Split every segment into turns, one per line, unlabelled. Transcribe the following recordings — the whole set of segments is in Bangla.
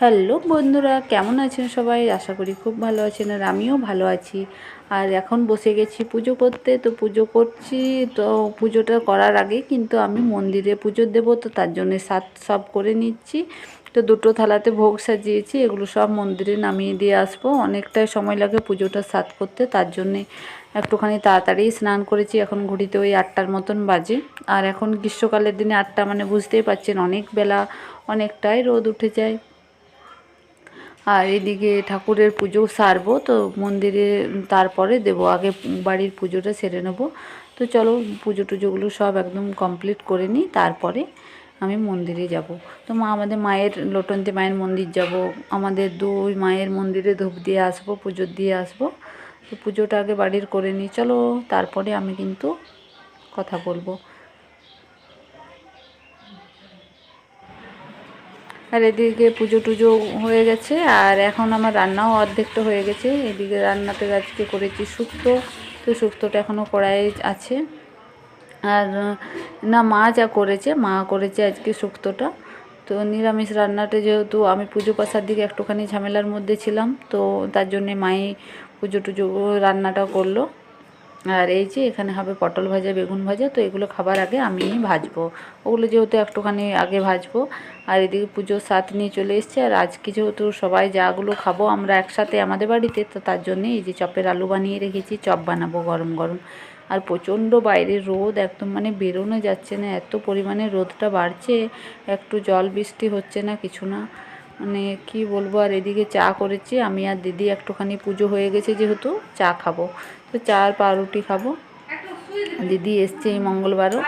হ্যালো বন্ধুরা, কেমন আছেন সবাই? আশা করি খুব ভালো আছেন, আর আমিও ভালো আছি। আর এখন বসে গেছি পুজো করতে। তো পুজো করছি, তো পুজোটা করার আগে কিন্তু আমি মন্দিরে পুজো দেবো, তো তার জন্য সব করে নিচ্ছি। তো দুটো থালাতে ভোগ সাজিয়েছি, এগুলো সব মন্দিরে নামিয়ে দিয়ে আসবো। অনেকটাই সময় লাগে পুজোটা সাত করতে, তার জন্যে একটুখানি তাড়াতাড়ি স্নান করেছি। এখন ঘড়িতে ওই 8টার মতন বাজে। আর এখন গ্রীষ্মকালের দিনে 8টা মানে বুঝতেই পারছেন অনেক বেলা, অনেকটাই রোদ উঠে যায়। আর এদিকে ঠাকুরের পুজো সারবো, তো মন্দিরে তারপরে দেবো, আগে বাড়ির পুজোটা সেরে নেবো। তো চলো পুজো টুজোগুলো সব একদম কমপ্লিট করে নিই, তারপরে আমি মন্দিরে যাব। তো আমাদের মায়ের লোটন্তি মায়ের মন্দির যাব, আমাদের দুই মায়ের মন্দিরে ধূপ দিয়ে আসবো, পুজো দিয়ে আসবো। তো পুজোটা আগে বাড়ির করে নিই, চলো তারপরে আমি কিন্তু কথা বলবো। আর এদিকে পুজো টুজো হয়ে গেছে, আর এখন আমার রান্নাও অর্ধেকটা হয়ে গেছে। এদিকে রান্নাতে আজকে করেছি শুক্তো, তো শুক্তোটা এখনও কড়াইয়ে আছে। আর না, মা করেছে আজকে শুক্তোটা। তো নিরামিষ রান্নাটা, যেহেতু আমি পুজো কষার দিকে একটুখানি ঝামেলার মধ্যে ছিলাম, তো তার জন্যে মাই পুজো টুজো রান্নাটা করলো। আর এই যে এখানে হবে পটল ভাজা, বেগুন ভাজা। তো এগুলো খাবার আগে আমি ভাজবো, ওগুলো যেহেতু একটুখানি আগে ভাজবো। আর এদিকে পুজোর স্বাদ নিয়ে চলে এসছে। আর আজকে যেহেতু সবাই যাগুলো খাবো আমরা একসাথে আমাদের বাড়িতে, তো তার জন্যে এই যে চপের আলু বানিয়ে রেখেছি, চপ বানাবো গরম গরম। আর প্রচণ্ড বাইরের রোদ, একদম মানে বেরোনো যাচ্ছে না, এত পরিমাণে রোদটা বাড়ছে। একটু জল বৃষ্টি হচ্ছে না, কিছু না, মানে কি বলবো। আর এদিকে চা করেছি আমি আর দিদি, একটুখানি পুজো হয়ে গেছে যেহেতু, চা খাবো। তো চা আর পাউরুটি খাবো। দিদি এসছে এই মঙ্গলবারও।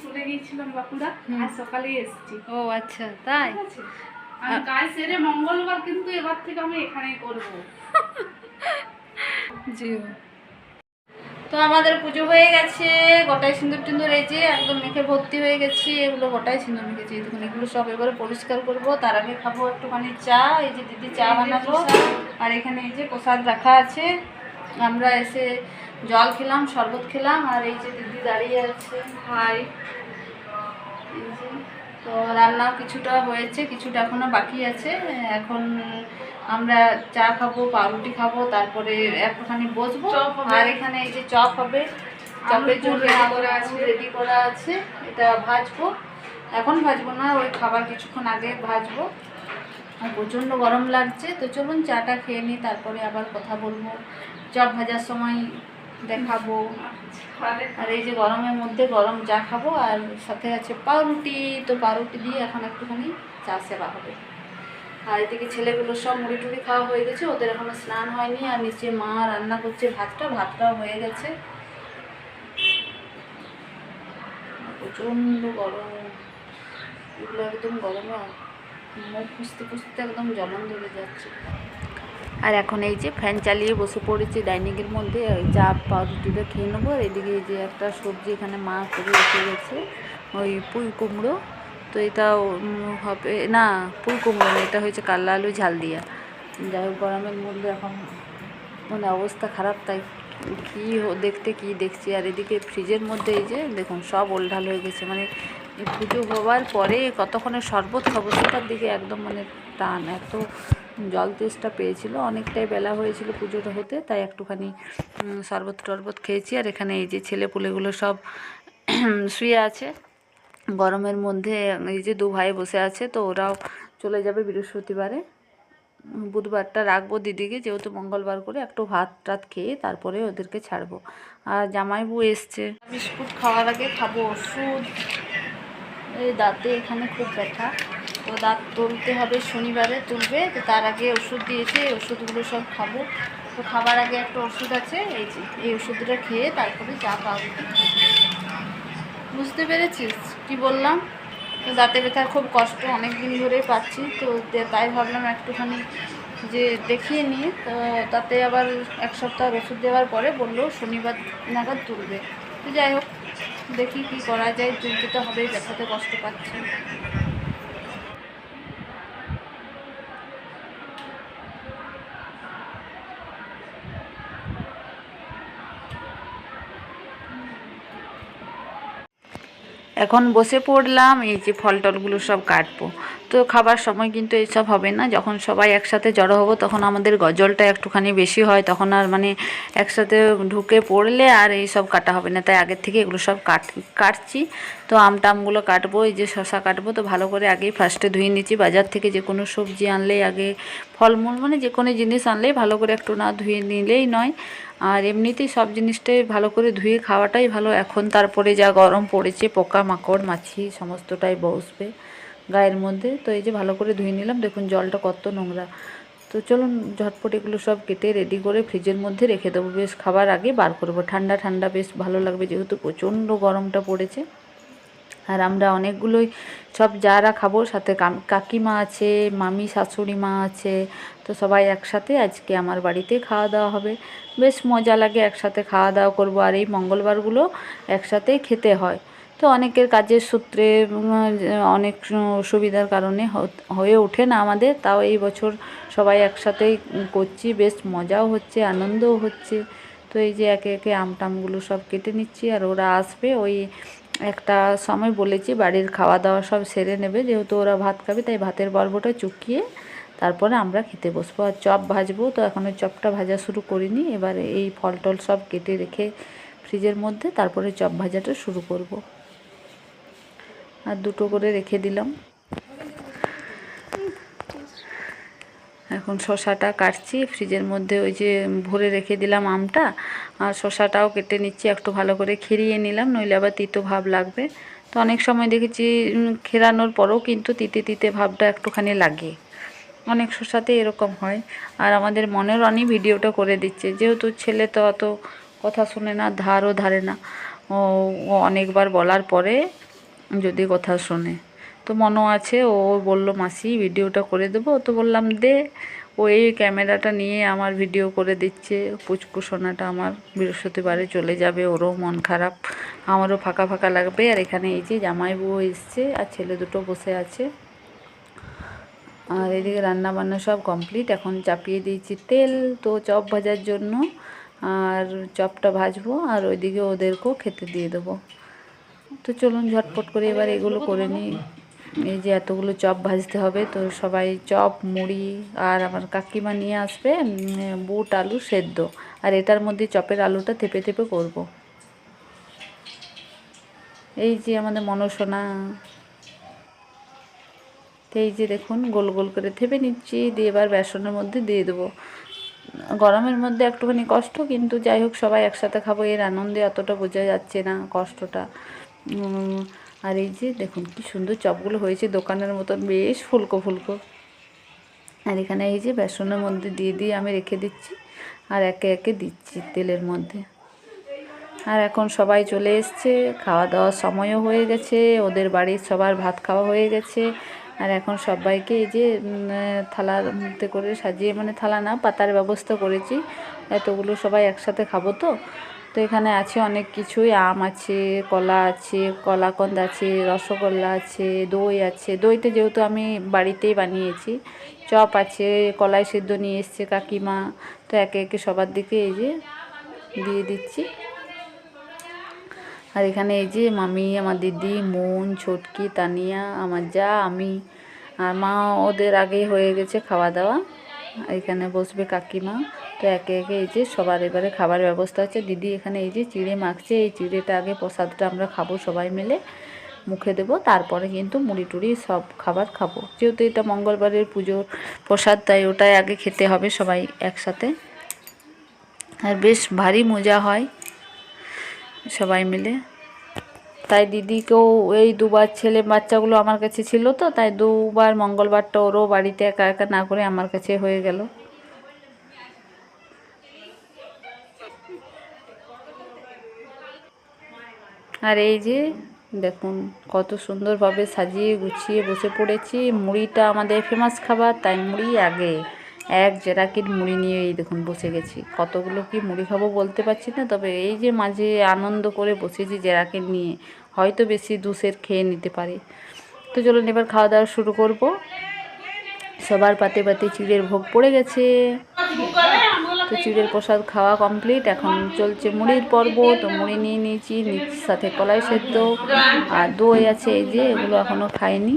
চলে গিয়েছিলাম বাঁকুড়া, আজ সকালেই এসেছি।
ও আচ্ছা, তাই?
আমি কাজ সেরে মঙ্গলবার কিন্তু এবার থেকে আমি এখানেই করবো।
জি। তো আমাদের পুজো হয়ে গেছে, গোটায় সিঁদুর টিন্দুর এই যে একদম মেখে ভর্তি হয়ে গেছি, এগুলো গোটায় সিঁদুর মেখেছি। দেখুন এগুলো সব এবারে পরিষ্কার করব, তার আগে খাবো একটুখানি চা। এই যে দিদি চা বানালো, আর এখানে এই যে প্রসাদ রাখা আছে। আমরা এসে জল খেলাম, শরবত খেলাম, আর এই যে দিদি দাঁড়িয়ে আছে। হাই। এই যে, তো রান্নাও কিছুটা হয়েছে, কিছুটা এখনো বাকি আছে। এখন আমরা চা খাবো, পাউরুটি খাবো, তারপরে একটুখানি বসবো। আর এখানে এই যে চপ হবে, চপের জন্য রেডি করা আছে, এটা ভাজবো। এখন ভাজবো না, ওই খাবার কিছুক্ষণ আগে ভাজবো। আর প্রচণ্ড গরম লাগছে, তো চলুন চাটা খেয়ে নিই, তারপরে আবার কথা বলবো। চপ ভাজার সময় দেখাবো। আর এই যে গরমের মধ্যে গরম চা খাবো, আর সাথে আছে পাউরুটি। তো পাউরুটি দিয়ে এখন একটুখানি চা সেবা হবে। আর এদিকে ছেলেগুলো সব মুড়ি টুড়ি খাওয়া হয়ে গেছে, ওদের এখনো স্নান হয়নি। আর নিচে মা রান্না করছে ভাতটাও হয়ে গেছে। প্রচণ্ড গরম, এগুলো একদম গরমে মুখ পুষতে পুষতে একদম জ্বলন ধরে যাচ্ছে। আর এখন এই যে ফ্যান চালিয়ে বসে পড়েছি ডাইনিংয়ের মধ্যে, ওই চা পাউরুটিটা খেয়ে নেবো। আর এদিকে এই যে একটা সবজি এখানে মা করে রেখে গেছে, ওই পুঁই কুমড়ো। তো এটা হবে না, পুঁই কুমড়ো না, এটা হয়েছে কাল্লা আলু ঝাল দিয়া। যাই হোক, গরমের মধ্যে এখন মানে অবস্থা খারাপ, তাই কী দেখতে কী দেখছি। আর এদিকে ফ্রিজের মধ্যে এই যে দেখুন সব ওলঢাল হয়ে গেছে, মানে পুজো হওয়ার পরে কতক্ষণে শরবত খাবো সেটার দিকে একদম মানে টান। এত জল তেষ্টা পেয়েছিল, অনেকটাই বেলা হয়েছিল পুজোটা হতে, তাই একটুখানি শরবত টরবত খেয়েছি। আর এখানে এই যে ছেলেপুলেগুলো সব শুয়ে আছে গরমের মধ্যে। এই যে দু ভাই বসে আছে, তো ওরাও চলে যাবে বৃহস্পতিবারে। বুধবারটা রাখবো দিদিকে, যেহেতু মঙ্গলবার করে একটু ভাত টাত খেয়ে তারপরে ওদেরকে ছাড়বো। আর জামাইবু এসছে, বিস্কুট খাওয়ার আগে খাবো ওষুধ। এই দাঁতে এখানে খুব ব্যথা, তো দাঁত তুলতে হবে, শনিবারে তুলবে, তো তার আগে ওষুধ দিয়েছে, এই ওষুধগুলো সব খাবো। তো খাবার আগে একটা ওষুধ আছে, এই যে এই ওষুধটা খেয়ে তারপরে চা পাউরুটি। বুঝতে পেরেছিস কি বললাম? তো দাঁতে ব্যথার খুব কষ্ট, অনেক দিন ধরেই পাচ্ছি, তো তাই ভাবলাম একটুখানি যে দেখিয়ে নিই। তো তাতে আবার এক সপ্তাহ ওষুধ দেওয়ার পরে বললো শনিবার নাগাদ তুলবে। তো যাই হোক, দেখি কি করা যায়, তুলতে তো হবেই, ব্যথাতে কষ্ট পাচ্ছি। এখন বসে পড়লাম, এই যে ফল টলগুলো সব কাটবো। তো খাবার সময় কিন্তু এইসব হবে না, যখন সবাই একসাথে জড়ো হবো তখন আমাদের গজলটা একটুখানি বেশি হয়, তখন আর মানে একসাথে ঢুকে পড়লে আর এই সব কাটা হবে না, তাই আগের থেকে এগুলো সব কাটছি। তো আমগুলো কাটবো, এই যে শশা কাটবো, তো ভালো করে আগেই ফার্স্টে ধুয়ে নিচ্ছি। বাজার থেকে যে কোনো সবজি আনলেই আগে, ফলমূল মানে যে কোনো জিনিস আনলেই ভালো করে একটু না ধুয়ে নিলেই নয়, আর এমনিতেই সব জিনিসটাই ভালো করে ধুয়ে খাওয়াটাই ভালো। এখন তারপরে যা গরম পড়েছে, পোকামাকড় মাছি সমস্তটাই বসবে গায়ের মধ্যে। তো এই যে ভালো করে ধুয়ে নিলাম, দেখুন জলটা কত নোংরা। তো চলুন ঝটপট এগুলো সব কেটে রেডি করে ফ্রিজের মধ্যে রেখে দেবো, বেশ খাবার আগে বার করবো, ঠান্ডা ঠান্ডা বেশ ভালো লাগবে, যেহেতু প্রচণ্ড গরমটা পড়েছে। আর আমরা অনেকগুলোই সব যারা খাবো, সাথে কাকিমা আছে, মামি শাশুড়ি মা আছে, তো সবাই একসাথে আজকে আমার বাড়িতে খাওয়া দাওয়া হবে। বেশ মজা লাগে, একসাথে খাওয়া দাওয়া করবো। আর এই মঙ্গলবারগুলো একসাথেই খেতে হয়। তো অনেকের কাজের সূত্রে অনেক অসুবিধার কারণে হয়ে ওঠে না আমাদের, তাও এই বছর সবাই একসাথেই করছি, বেশ মজাও হচ্ছে, আনন্দও হচ্ছে। তো এই যে একে একে আমটামগুলো সব কেটে নিচ্ছি, আর ওরা আসবে ওই একটা সময়, বলেছি বাড়ির খাওয়া দাওয়া সব সেরে নেবে, যেহেতু ওরা ভাত খাবে, তাই ভাতের পর্বটা চুকিয়ে তারপরে আমরা খেতে বসবো। আর চপ ভাজবো, তো এখনও চপটা ভাজা শুরু করিনি, এবারে এই ফল টল সব কেটে রেখে ফ্রিজের মধ্যে তারপরে চপ ভাজাটা শুরু করব। আর দুটো করে রেখে দিলাম। এখন শশাটা কাটছি, ফ্রিজের মধ্যে ওই যে ভরে রেখে দিলাম আমটা, আর শশাটাও কেটে নিচ্ছি, একটু ভালো করে খেরিয়ে নিলাম, নইলে আবার তিতো ভাব লাগবে। তো অনেক সময় দেখেছি খেরানোর পরেও কিন্তু তিতে তিতে ভাবটা একটুখানি লাগে, অনেক শশাতে এরকম হয়। আর আমাদের মনের অনেক ভিডিওটা করে দিচ্ছে, যেহেতু ছেলে তো অত কথা শুনে না, ধারও ধারে না, ও অনেকবার বলার পরে যদি কথা শোনে। তো মনও আছে, ও বলল মাসি ভিডিওটা করে দেবো, তো বললাম দে। ও এই ক্যামেরাটা নিয়ে আমার ভিডিও করে দিচ্ছে। পুচকু সোনাটা আমার বৃহস্পতিবারে চলে যাবে, ওরও মন খারাপ, আমারও ফাঁকা ফাঁকা লাগবে। আর এখানে এই যে জামাইবাবু এসছে, আর ছেলে দুটো বসে আছে। আর এদিকে রান্না বান্না সব কমপ্লিট, এখন চাপিয়ে দিয়েছি তেল, তো চপ ভাজার জন্য। আর চপটা ভাজবো, আর ওইদিকে ওদেরকেও খেতে দিয়ে দেবো। তো চলুন ঝটপট করে এবার এগুলো করে নিই। এই যে এতগুলো চপ ভাজতে হবে, তো সবাই চপ, মুড়ি, আর আমার কাকিমা নিয়ে আসবে বুট আলু সেদ্ধ, আর এটার মধ্যে চপের আলুটা থেপে থেপে করব। এই যে আমাদের মনসোনা, তো এই যে দেখুন গোল গোল করে থেপে নিচ্ছি, দিয়ে এবার বেসনের মধ্যে দিয়ে দেবো। গরমের মধ্যে একটুখানি কষ্ট, কিন্তু যাই হোক সবাই একসাথে খাবো, এর আনন্দে অতটা বোঝা যাচ্ছে না কষ্টটা। আর এই যে দেখুন কি সুন্দর চপগুলো হয়েছে, দোকানের মতন বেশ ফুলকো ফুলকো। আর এখানে এই যে বেসনের মধ্যে দিয়ে দিয়ে আমি রেখে দিচ্ছি, আর একে একে দিচ্ছি তেলের মধ্যে। আর এখন সবাই চলে এসছে, খাওয়া দাওয়ার সময়ও হয়ে গেছে, ওদের বাড়ির সবার ভাত খাওয়া হয়ে গেছে। আর এখন সবাইকে এই যে থালার মধ্যে করে সাজিয়ে, মানে থালা না, পাতার ব্যবস্থা করেছি, এতগুলো সবাই একসাথে খাবো। তো তো এখানে আছে অনেক কিছুই, আম আছে, কলা আছে, কলাকন্দ আছে, রসগোল্লা আছে, দই আছে। দইটা যেহেতু আমি বাড়িতেই বানিয়েছি। চপ আছে, কলাই সিদ্ধ নিয়ে এসছে কাকিমা। তো একে একে সবার দিকে এই যে দিয়ে দিচ্ছি। আর এখানে এই যে মামি, আমার দিদি, মন, ছোটকি, তানিয়া, আমার যা, আমি আর মা, ওদের আগেই হয়ে গেছে খাওয়া দাওয়া। এখানে বসবে কাকিমা। তো একে একে এই যে সবার এবারে খাবার ব্যবস্থা হচ্ছে। দিদি এখানে এই যে চিড়ে মাখছে, এই চিড়েটা আগে প্রসাদটা আমরা খাবো সবাই মিলে, মুখে দেবো, তারপরে কিন্তু মুড়ি টুড়ি সব খাবার খাবো, যেহেতু এটা মঙ্গলবারের পুজোর প্রসাদ, তাই ওটাই আগে খেতে হবে সবাই একসাথে। আর বেশ ভারী মজা হয় সবাই মিলে। তাই দিদিকেও এই দুবার, ছেলে বাচ্চাগুলো আমার কাছে ছিল, তো তাই দুবার মঙ্গলবারটা ওরও বাড়িতে একা একা না করে আমার কাছে হয়ে গেল। আর এই যে দেখুন কত সুন্দরভাবে সাজিয়ে গুছিয়ে বসে পড়েছি। মুড়িটা আমাদের ফেমাস খাবার, তাই মুড়ি আগে, এক জেরাকির মুড়ি নিয়ে এই দেখুন বসে গেছি। কতগুলো কি মুড়ি খাবো বলতে পারছি না, তবে এই যে মাঝে আনন্দ করে বসেছি জেরাকির নিয়ে, হয়তো বেশি দুশের খেয়ে নিতে পারি। তো চলুন এবার খাওয়া দাওয়া শুরু করব। সবার পাতে পাতে চিড়ের ভোগ পড়ে গেছে, তো চিড়ের প্রসাদ খাওয়া কমপ্লিট। এখন চলছে মুড়ির পর্ব। তো মুড়ি নিয়ে নিয়েছি, সাথে কলাই সেদ্ধ আর দই আছে, এই যে এগুলো এখনও খাইনি।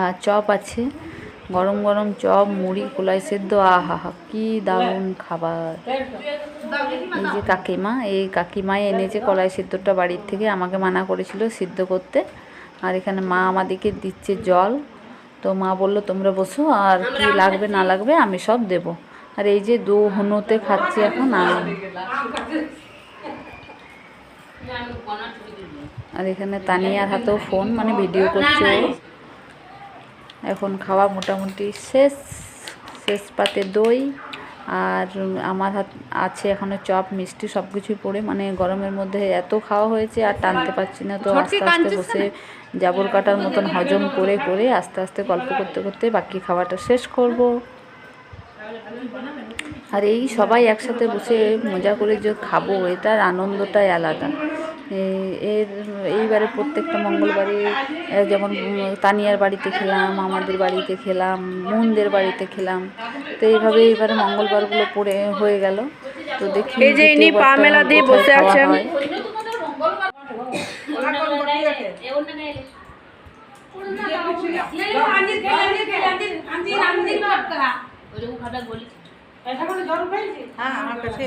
আর চপ আছে, গরম গরম চপ, মুড়ি, কলাই সেদ্ধ, আহা হা কি দারুণ খাবার। এই যে কাকিমা, এই কাকিমাই এনেছে কলাই সিদ্ধটা বাড়ির থেকে, আমাকে মানা করেছিল সিদ্ধ করতে। আর এখানে মা আমাদেরকে দিচ্ছে জল। তো মা বললো তোমরা বসো, আর কি লাগবে না লাগবে আমি সব দেব। আর এই যে দু হনুতে খাচ্ছি এখন। আর এখানে তানিয়ার হাতেও ফোন, মানে ভিডিও করছে ও। এখন খাওয়া মোটামুটি শেষ পাতে দই, আর আমার হাত আছে এখনো চপ, মিষ্টি সব কিছুই পড়ে, মানে গরমের মধ্যে এত খাওয়া হয়েছে আর টানতে পারছি না। তো আস্তে আস্তে বসে জাবর কাটার মতন হজম করে করে আস্তে আস্তে গল্প করতে করতে বাকি খাওয়াটা শেষ করব। আর এই সবাই একসাথে বসে মজা করে যে খাবো, এটার আনন্দটাই আলাদা। এইবারে প্রত্যেকটা মঙ্গলবারে যেমন তানিয়ার বাড়িতে খেলাম, আমাদের বাড়িতে খেলাম, মুনদের বাড়িতে খেলাম। তো এইভাবে এইবারে মঙ্গলবারগুলো পড়ে হয়ে গেল। তো দেখি এই যে ইনি পা মেলা দিয়ে বসে আছেন।
হ্যাঁ আমার কাছে